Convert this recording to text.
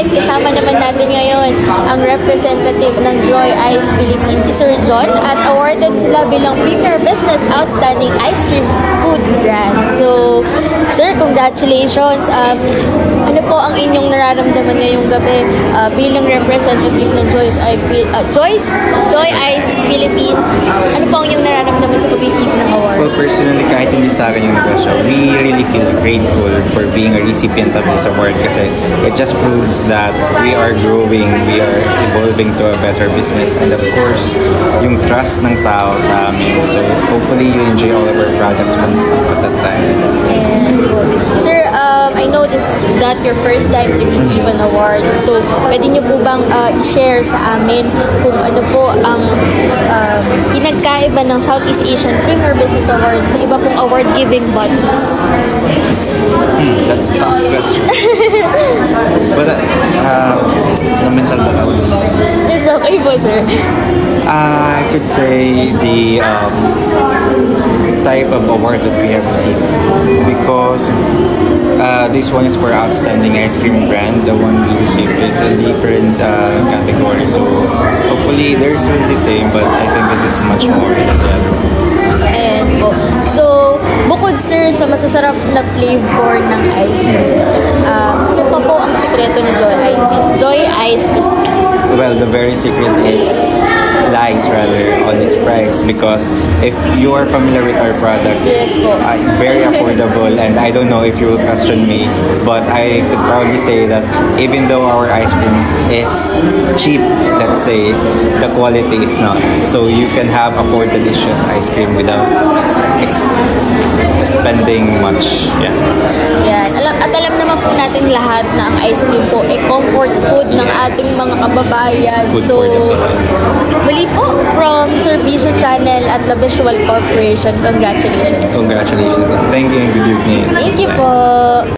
Alright, kasama naman natin ngayon ang representative ng Joy Ice Philippines, si Sir John, at awarded sila bilang Premier Business Outstanding Ice Cream Food Brand. So, Sir, congratulations. Ano po ang inyong nararamdaman ngayong gabi bilang representative ng Joy Ice Philippines? Ano po ang inyong nararamdaman sa pag-receive ng award? Well, personally, kahit hindi sa akin yung nag-show, we really feel grateful for being a recipient of this award kasi it just proves that we are growing, we are evolving to a better business, and of course, yung trust ng tao sa amin. So, hopefully, you enjoy all of our products once at that time. And, Sir, I know this is not your first time to receive an award. So, pwede nyo po bang i-share sa amin kung ano po ang pinagkaiba ng Southeast Asian Premier Business Award sa iba pong award-giving bodies? That's a tough question. But, mental ba? It's okay po, sir. I could say the type of award that we have received because this one is for outstanding ice cream brand. The one we received is a different category, so hopefully they're still the same, but I think this is much more than that. And po, so bukod sir sa masasarap na flavor ng ice cream, ano pa po ang sikreto ng Joy Ice Philippines? Well, the very secret lies rather on its price, because if you are familiar with our products, yes, it's very affordable, and I don't know if you will question me, but I could probably say that even though our ice cream is cheap, let's say, the quality is not. So you can afford delicious ice cream without spending much. Yan. Alam naman po natin lahat na ang ice cream po ay comfort food ng ating mga kababayan. So, muli po from Servicio Channel at La Visual Corporation, congratulations. Congratulations. Thank you and good evening. Thank you po.